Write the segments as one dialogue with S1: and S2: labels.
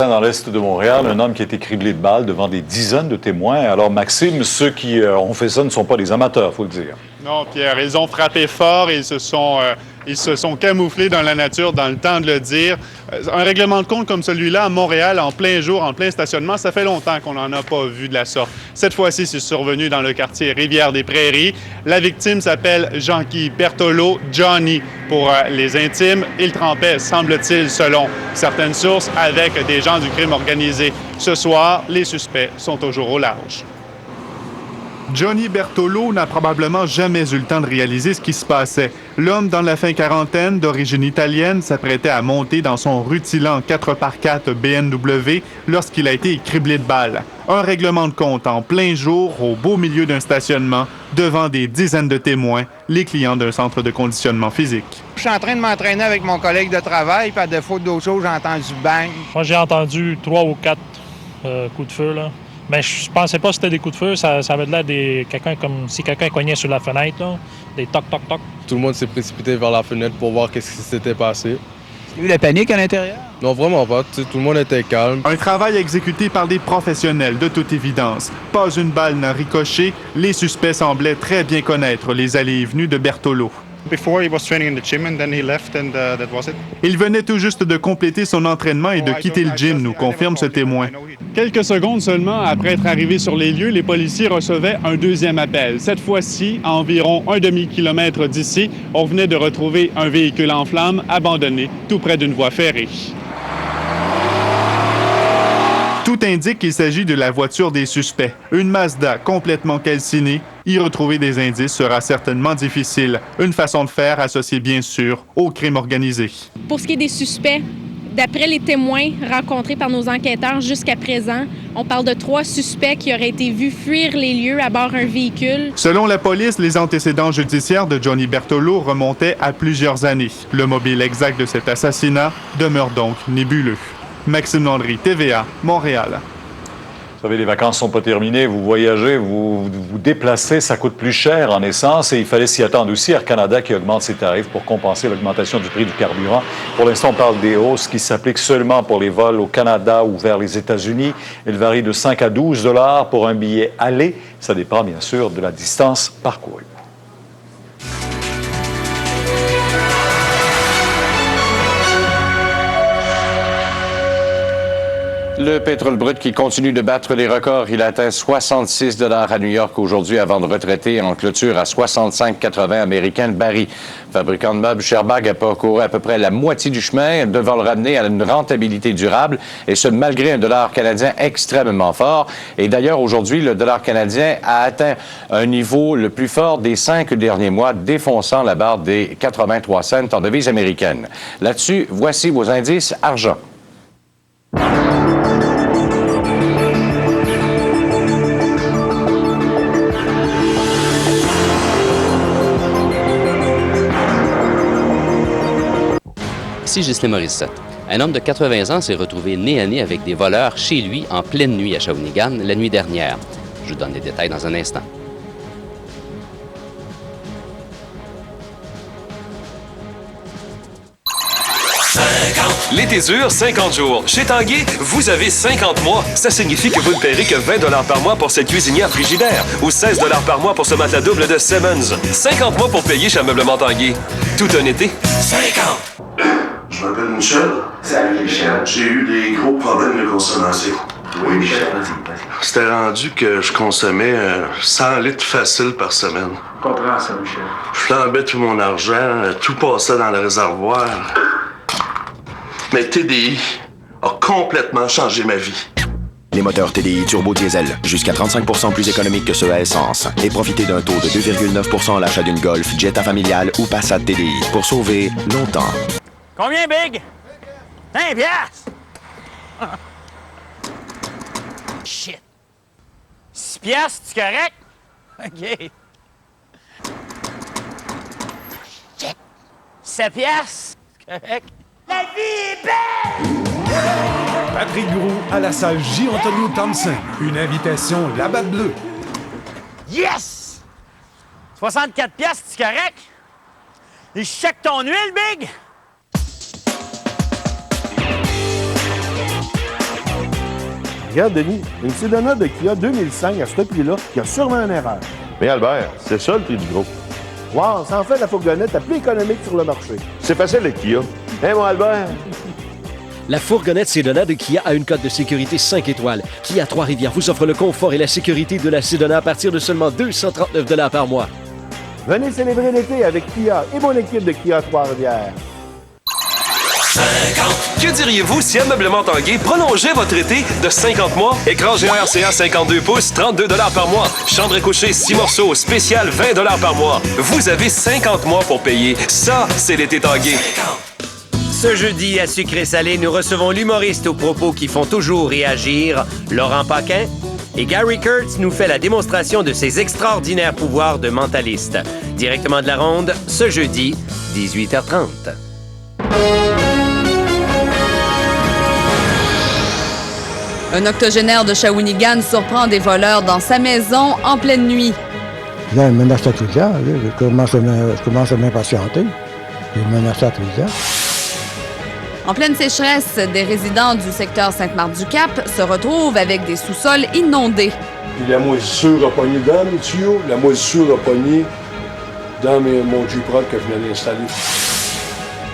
S1: Dans l'est de Montréal, un homme qui a été criblé de balles devant des dizaines de témoins. Alors, Maxime, ceux qui ont fait ça ne sont pas des amateurs, il faut le dire.
S2: Non, Pierre, ils ont frappé fort et ils se sont camouflés dans la nature dans le temps de le dire. Un règlement de compte comme celui-là à Montréal, en plein jour, en plein stationnement, ça fait longtemps qu'on n'en a pas vu de la sorte. Cette fois-ci, c'est survenu dans le quartier Rivière-des-Prairies. La victime s'appelle Jean-Guy Berthelot, Johnny pour les intimes. Il trempait, semble-t-il, selon certaines sources, avec des gens du crime organisé. Ce soir, les suspects sont toujours au large. Johnny Berthelot n'a probablement jamais eu le temps de réaliser ce qui se passait. L'homme dans la fin quarantaine, d'origine italienne, s'apprêtait à monter dans son rutilant 4x4 BMW lorsqu'il a été criblé de balles. Un règlement de compte en plein jour, au beau milieu d'un stationnement, devant des dizaines de témoins, les clients d'un centre de conditionnement physique.
S3: Je suis en train de m'entraîner avec mon collègue de travail, puis à défaut d'autre chose, j'ai entendu bang.
S4: Moi, j'ai entendu 3 ou 4 coups de feu, là. Mais je pensais pas que c'était des coups de feu. Ça avait l'air de quelqu'un comme si quelqu'un cognait sur la fenêtre, là. Des toc, toc, toc.
S5: Tout le monde s'est précipité vers la fenêtre pour voir qu'est-ce qui s'était passé.
S3: Il y a eu la panique à l'intérieur?
S5: Non, vraiment pas. Tout le monde était calme.
S2: Un travail exécuté par des professionnels, de toute évidence. Pas une balle n'a ricoché. Les suspects semblaient très bien connaître les allées et venues de Berthelot. Il venait tout juste de compléter son entraînement et de quitter le gym, nous confirme ce témoin. Quelques secondes seulement après être arrivé sur les lieux, les policiers recevaient un deuxième appel. Cette fois-ci, à environ un demi-kilomètre d'ici, on venait de retrouver un véhicule en flammes abandonné tout près d'une voie ferrée. Tout indique qu'il s'agit de la voiture des suspects. Une Mazda complètement calcinée. Y retrouver des indices sera certainement difficile. Une façon de faire associée bien sûr au crime organisé.
S6: Pour ce qui est des suspects, d'après les témoins rencontrés par nos enquêteurs jusqu'à présent, on parle de 3 suspects qui auraient été vus fuir les lieux à bord d'un véhicule.
S2: Selon la police, les antécédents judiciaires de Johnny Berthelot remontaient à plusieurs années. Le mobile exact de cet assassinat demeure donc nébuleux. Maxime Landry, TVA, Montréal.
S1: Vous savez, les vacances ne sont pas terminées. Vous voyagez, vous déplacez, ça coûte plus cher en essence et il fallait s'y attendre aussi. Air Canada qui augmente ses tarifs pour compenser l'augmentation du prix du carburant. Pour l'instant, on parle des hausses qui s'appliquent seulement pour les vols au Canada ou vers les États-Unis. Elles varient de 5 à 12 $ pour un billet aller. Ça dépend bien sûr de la distance parcourue.
S7: Le pétrole brut qui continue de battre les records. Il atteint 66 $ à New York aujourd'hui avant de retraiter en clôture à 65,80 américains le baril. Fabricant de meubles, Sherbag a parcouru à peu près la moitié du chemin devant le ramener à une rentabilité durable, et ce malgré un dollar canadien extrêmement fort. Et d'ailleurs, aujourd'hui, le dollar canadien a atteint un niveau le plus fort des 5 derniers mois, défonçant la barre des 83 cents en devise américaine. Là-dessus, voici vos indices argent.
S8: Ici Ghislain Morissette. Un homme de 80 ans s'est retrouvé nez à nez avec des voleurs chez lui en pleine nuit à Shawinigan la nuit dernière. Je vous donne les détails dans un instant.
S9: L'été dure 50 jours. Chez Tanguay, vous avez 50 mois. Ça signifie que vous ne paierez que 20 $ par mois pour cette cuisinière Frigidaire ou 16 $ par mois pour ce matelas double de Simmons. 50 mois pour payer chez Ameublement Tanguay. Tout un été. 50!
S10: Je m'appelle Michel. Salut Michel. J'ai eu des gros problèmes de consommation. Oui, Michel. C'était rendu que je consommais 100 litres facile par semaine.
S11: Je comprends ça, Michel.
S10: Je flambais tout mon argent, tout passait dans le réservoir. Mais TDI a complètement changé ma vie.
S12: Les moteurs TDI Turbo Diesel, jusqu'à 35% plus économiques que ceux à essence. Et profitez d'un taux de 2,9% à l'achat d'une Golf, Jetta familiale ou Passat TDI pour sauver longtemps.
S3: Combien, Big? 5 piastres! Shit! 6 piastres, tu correct? OK. Shit! 7 piastres, correct? La vie est belle!
S13: Patrick Groux à la salle J. Antonio Thompson. Une invitation La Batte Bleue.
S3: Yes! 64 piastres, tu correct? Et je check ton huile, Big?
S11: Regarde, Denis, une Sedona de Kia 2005 à ce prix-là, qui a sûrement une erreur.
S10: Mais Albert, c'est ça le prix du gros.
S11: Wow, ça en fait la fourgonnette la plus économique sur le marché.
S10: C'est facile le Kia. Hein, mon Albert?
S14: La fourgonnette Sedona de Kia a une cote de sécurité 5 étoiles. Kia Trois-Rivières vous offre le confort et la sécurité de la Sedona à partir de seulement 239 $ par mois.
S11: Venez célébrer l'été avec Kia et mon équipe de Kia Trois-Rivières.
S9: 50. Que diriez-vous si Ameublement Tanguay prolongeait votre été de 50 mois? Écran géant RCA 52 pouces, 32 $ par mois. Chambre à coucher 6 morceaux, spécial 20 $ par mois. Vous avez 50 mois pour payer. Ça, c'est l'été Tanguay.
S15: Ce jeudi, à Sucré Salé, nous recevons l'humoriste aux propos qui font toujours réagir, Laurent Paquin, et Gary Kurtz nous fait la démonstration de ses extraordinaires pouvoirs de mentaliste. Directement de la ronde, ce jeudi, 18h30.
S16: Un octogénaire de Shawinigan surprend des voleurs dans sa maison en pleine nuit.
S17: Là, il menace à tout le temps. Je commence à m'impatienter. Il menace à tout le temps.
S16: En pleine sécheresse, des résidents du secteur Sainte-Marthe-du-Cap se retrouvent avec des sous-sols inondés.
S18: Puis la moisissure a pogné dans mes tuyaux, la moisissure a pogné dans mon J-Prod que je venais d'installer.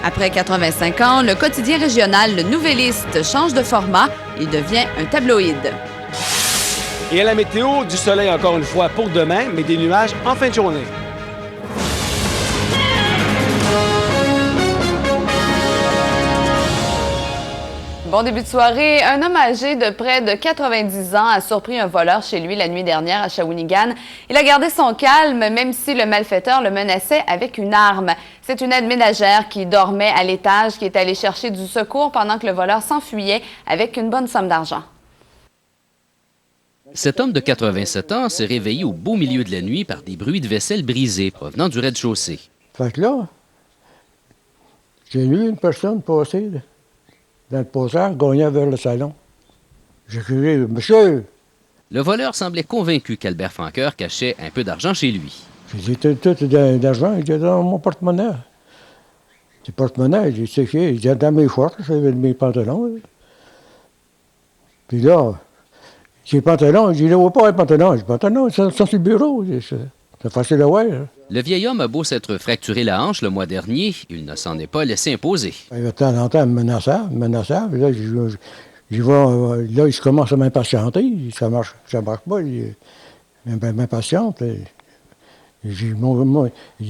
S16: Après 85 ans, le quotidien régional Le Nouvelliste change de format et devient un tabloïd.
S19: Et à la météo, du soleil encore une fois pour demain, mais des nuages en fin de journée.
S16: Bon début de soirée. Un homme âgé de près de 90 ans a surpris un voleur chez lui la nuit dernière à Shawinigan. Il a gardé son calme, même si le malfaiteur le menaçait avec une arme. C'est une aide ménagère qui dormait à l'étage qui est allée chercher du secours pendant que le voleur s'enfuyait avec une bonne somme d'argent.
S8: Cet homme de 87 ans s'est réveillé au beau milieu de la nuit par des bruits de vaisselle brisée provenant du rez-de-chaussée.
S17: Fait que là, j'ai vu une personne passer dans le passage, gagnant vers le salon. J'ai crié « Monsieur! »
S8: Le voleur semblait convaincu qu'Albert Franqueur cachait un peu d'argent chez lui.
S17: J'ai dit « Tout d'argent, il était dans mon porte-monnaie. » Le porte-monnaie, j'ai dit « C'est qui? » Il était dans mes shorts, j'avais mes pantalons. Puis là, j'ai les pantalons, j'ai dit « Où pas les pantalons? » J'ai dit « Pantalons, ils sont sur le bureau. » C'est facile à voir.
S8: Le vieil homme a beau s'être fracturé la hanche le mois dernier, il ne s'en est pas laissé imposer.
S17: Il de temps en temps, menaçant. Là, il se commence à m'impatienter. Ça marche pas. Il m'impatiente. Il dit,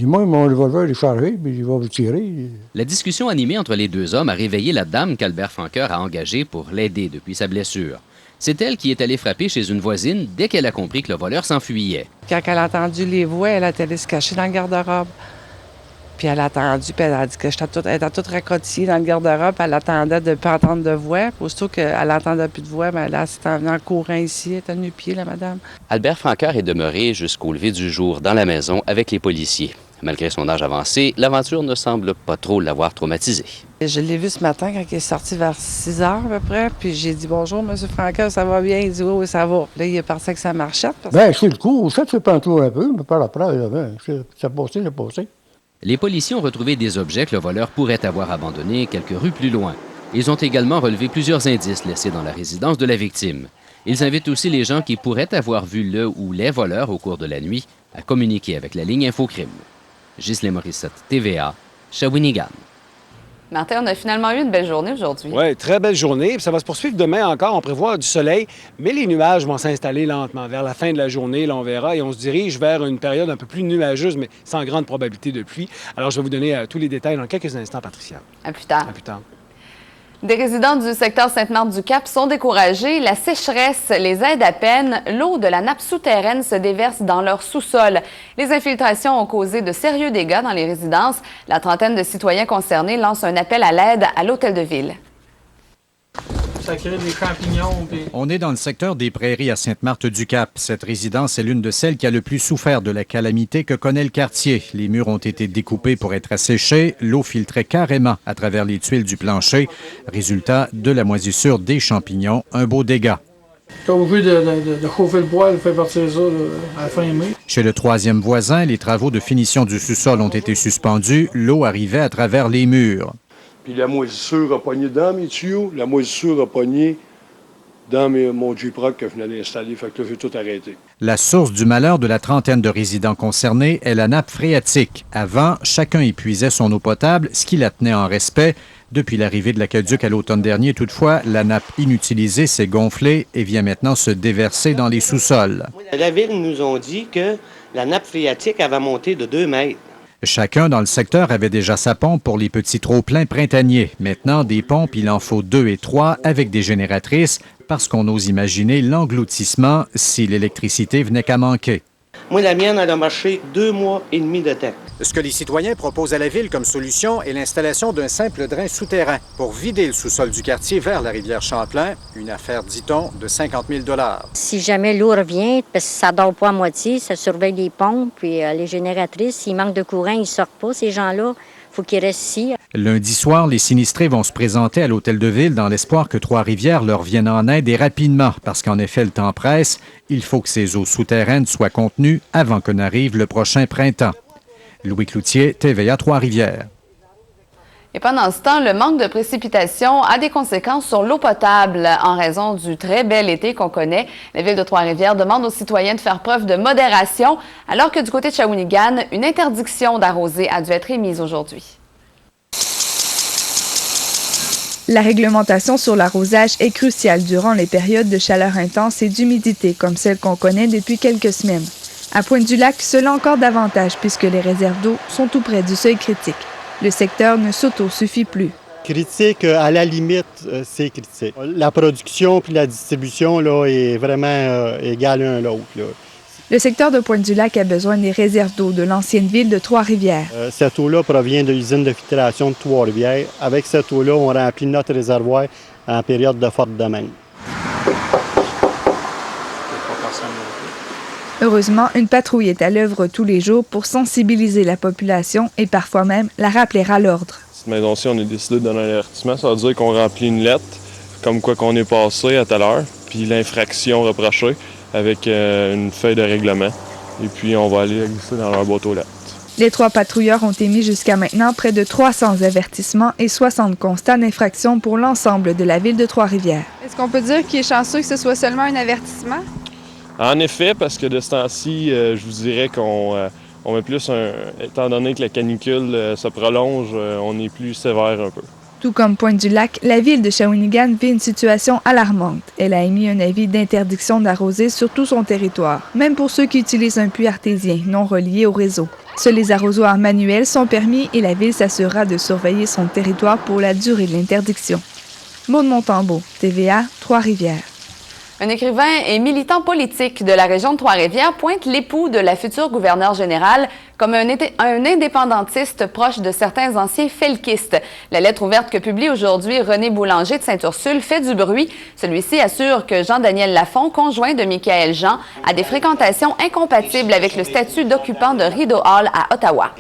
S17: moi, mon revolver est chargé, puis il va vous tirer.
S8: La discussion animée entre les deux hommes a réveillé la dame qu'Albert Franqueur a engagée pour l'aider depuis sa blessure. C'est elle qui est allée frapper chez une voisine dès qu'elle a compris que le voleur s'enfuyait.
S20: Quand elle a entendu les voix, elle est allée se cacher dans le garde-robe. Puis elle a attendu, puis elle a dit que elle était toute racotillée dans le garde-robe, elle attendait de ne pas entendre de voix. Puis aussitôt qu'elle n'entendait plus de voix, bien là, c'est en venant courant ici, elle était nu-pied, la madame.
S8: Albert Franqueur est demeuré jusqu'au lever du jour dans la maison avec les policiers. Malgré son âge avancé, l'aventure ne semble pas trop l'avoir traumatisé.
S20: Je l'ai vu ce matin quand il est sorti vers 6 heures à peu près, puis j'ai dit « Bonjour, M. Franqueur, ça va bien? » Il dit « Oui, ça va. » Là, il est parti avec sa marchette.
S17: Bien, c'est le coup, ça te fait pantour un peu, mais par après, ça passé, c'est passé.
S8: Les policiers ont retrouvé des objets que le voleur pourrait avoir abandonnés quelques rues plus loin. Ils ont également relevé plusieurs indices laissés dans la résidence de la victime. Ils invitent aussi les gens qui pourraient avoir vu le ou les voleurs au cours de la nuit à communiquer avec la ligne Infocrime. Ghislain Morissette, TVA, Shawinigan.
S16: Martin, on a finalement eu une belle journée aujourd'hui.
S19: Oui, très belle journée. Ça va se poursuivre demain encore. On prévoit du soleil, mais les nuages vont s'installer lentement. Vers la fin de la journée, là, on verra, et on se dirige vers une période un peu plus nuageuse, mais sans grande probabilité de pluie. Alors, je vais vous donner tous les détails dans quelques instants, Patricia.
S16: À plus tard.
S19: À plus tard.
S16: Des résidents du secteur Sainte-Marthe-du-Cap sont découragés. La sécheresse les aide à peine. L'eau de la nappe souterraine se déverse dans leur sous-sol. Les infiltrations ont causé de sérieux dégâts dans les résidences. La trentaine de citoyens concernés lance un appel à l'aide à l'hôtel de ville.
S21: Ça crée des champignons.
S22: On est dans le secteur des Prairies à Sainte-Marthe-du-Cap. Cette résidence est l'une de celles qui a le plus souffert de la calamité que connaît le quartier. Les murs ont été découpés pour être asséchés. L'eau filtrait carrément à travers les tuiles du plancher. Résultat de la moisissure des champignons, un beau dégât.
S21: T'es obligé de chauffer le bois, de faire partir ça à la fin mai.
S22: Chez le troisième voisin, les travaux de finition du sous-sol ont été suspendus. L'eau arrivait à travers les murs.
S18: Puis la moisissure a pogné dans mes tuyaux, la moisissure a pogné dans mon Jeep-Rock que je venais d'installer. Fait que là, j'ai tout arrêté.
S22: La source du malheur de la trentaine de résidents concernés est la nappe phréatique. Avant, chacun épuisait son eau potable, ce qui la tenait en respect. Depuis l'arrivée de l'aqueduc à l'automne dernier, toutefois, la nappe inutilisée s'est gonflée et vient maintenant se déverser dans les sous-sols.
S4: La Ville nous ont dit que la nappe phréatique avait monté de 2 mètres.
S22: Chacun dans le secteur avait déjà sa pompe pour les petits trop-pleins printaniers. Maintenant, des pompes, il en faut 2 et 3 avec des génératrices parce qu'on ose imaginer l'engloutissement si l'électricité venait qu'à manquer.
S4: Moi, la mienne, elle a marché 2 mois et demi de temps.
S22: Ce que les citoyens proposent à la Ville comme solution est l'installation d'un simple drain souterrain pour vider le sous-sol du quartier vers la rivière Champlain, une affaire, dit-on, de 50 000 $.
S5: Si jamais l'eau revient, parce que ça ne dort pas à moitié, ça surveille les pompes, puis les génératrices, s'il manque de courant, ils ne sortent pas, ces gens-là. Il faut qu'ils restent ici.
S22: Lundi soir, les sinistrés vont se présenter à l'Hôtel de Ville dans l'espoir que Trois-Rivières leur vienne en aide et rapidement, parce qu'en effet, le temps presse. Il faut que ces eaux souterraines soient contenues avant que n'arrive le prochain printemps. Louis Cloutier, TVA Trois-Rivières.
S16: Et pendant ce temps, le manque de précipitations a des conséquences sur l'eau potable en raison du très bel été qu'on connaît. La Ville de Trois-Rivières demande aux citoyens de faire preuve de modération, alors que du côté de Shawinigan, une interdiction d'arroser a dû être émise aujourd'hui.
S23: La réglementation sur l'arrosage est cruciale durant les périodes de chaleur intense et d'humidité, comme celle qu'on connaît depuis quelques semaines. À Pointe-du-Lac, cela encore davantage puisque les réserves d'eau sont tout près du seuil critique. Le secteur ne s'auto-suffit plus.
S24: Critique, à la limite, c'est critique. La production puis la distribution là, est vraiment égale l'un à l'autre.
S23: Le secteur de Pointe-du-Lac a besoin des réserves d'eau de l'ancienne ville de Trois-Rivières.
S24: Cette eau-là provient de l'usine de filtration de Trois-Rivières. Avec cette eau-là, on remplit notre réservoir en période de forte demande.
S23: Heureusement, une patrouille est à l'œuvre tous les jours pour sensibiliser la population et parfois même la rappeler à l'ordre.
S25: Cette maison-ci, on a décidé de donner un avertissement. Ça veut dire qu'on remplit une lettre, comme quoi qu'on est passé à telle heure, puis l'infraction reprochée avec une feuille de règlement. Et puis, on va aller glisser dans leur boîte aux lettres.
S23: Les 3 patrouilleurs ont émis jusqu'à maintenant près de 300 avertissements et 60 constats d'infraction pour l'ensemble de la ville de Trois-Rivières.
S26: Est-ce qu'on peut dire qu'il est chanceux que ce soit seulement un avertissement?
S25: En effet, parce que de ce temps-ci, je vous dirais qu'on met plus étant donné que la canicule se prolonge, on est plus sévère un peu.
S23: Tout comme Pointe-du-Lac, la ville de Shawinigan vit une situation alarmante. Elle a émis un avis d'interdiction d'arroser sur tout son territoire, même pour ceux qui utilisent un puits artésien non relié au réseau. Seuls les arrosoirs manuels sont permis et la ville s'assurera de surveiller son territoire pour la durée de l'interdiction. Maude Montembeault, TVA, Trois-Rivières.
S16: Un écrivain et militant politique de la région de Trois-Rivières pointe l'époux de la future gouverneure générale comme un indépendantiste proche de certains anciens felkistes. La lettre ouverte que publie aujourd'hui René Boulanger de Sainte-Ursule fait du bruit. Celui-ci assure que Jean-Daniel Lafont, conjoint de Michaël Jean, a des fréquentations incompatibles avec le statut d'occupant de Rideau Hall à Ottawa.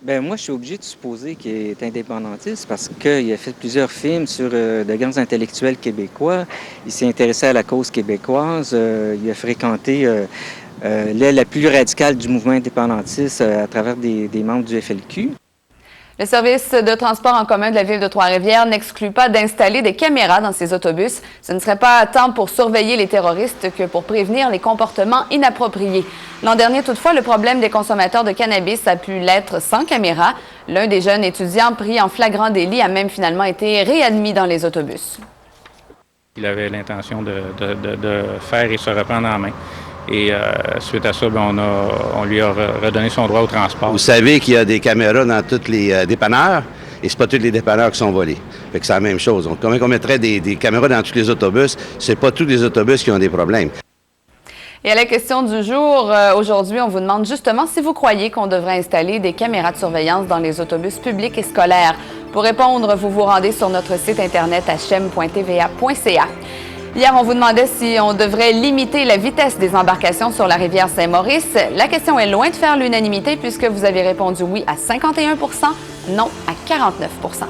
S27: Bien, moi, je suis obligé de supposer qu'il est indépendantiste parce qu'il a fait plusieurs films sur de grands intellectuels québécois. Il s'est intéressé à la cause québécoise. Il a fréquenté l'aile la plus radicale du mouvement indépendantiste à travers des membres du FLQ.
S16: Le service de transport en commun de la ville de Trois-Rivières n'exclut pas d'installer des caméras dans ses autobus. Ce ne serait pas tant pour surveiller les terroristes que pour prévenir les comportements inappropriés. L'an dernier, toutefois, le problème des consommateurs de cannabis a pu l'être sans caméra. L'un des jeunes étudiants pris en flagrant délit a même finalement été réadmis dans les autobus.
S28: Il avait l'intention de faire et se reprendre en main. Et suite à ça, on lui a redonné son droit au transport.
S29: Vous savez qu'il y a des caméras dans tous les dépanneurs et c'est pas tous les dépanneurs qui sont volés. Fait que c'est la même chose. Donc, comment on mettrait des caméras dans tous les autobus, c'est pas tous les autobus qui ont des problèmes.
S16: Et à la question du jour, aujourd'hui, on vous demande justement si vous croyez qu'on devrait installer des caméras de surveillance dans les autobus publics et scolaires. Pour répondre, vous vous rendez sur notre site internet hm.tva.ca. Hier, on vous demandait si on devrait limiter la vitesse des embarcations sur la rivière Saint-Maurice. La question est loin de faire l'unanimité puisque vous avez répondu oui à 51 %, non à 49 %.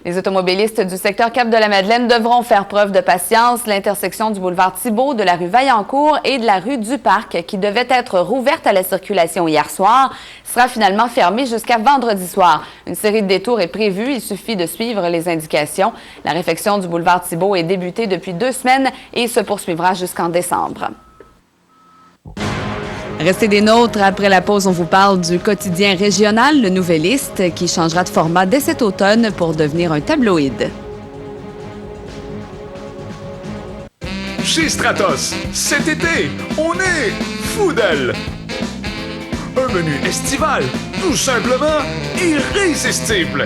S16: Les automobilistes du secteur Cap-de-la-Madeleine devront faire preuve de patience. L'intersection du boulevard Thibault, de la rue Vaillancourt et de la rue du Parc, qui devait être rouverte à la circulation hier soir, sera finalement fermée jusqu'à vendredi soir. Une série de détours est prévue. Il suffit de suivre les indications. La réfection du boulevard Thibault est débutée depuis 2 semaines et se poursuivra jusqu'en décembre.
S1: Restez des nôtres. Après la pause, on vous parle du quotidien régional, le Nouvelliste, qui changera de format dès cet automne pour devenir un tabloïd.
S2: Chez Stratos, cet été, on est fou d'elle. Un menu estival, tout simplement irrésistible.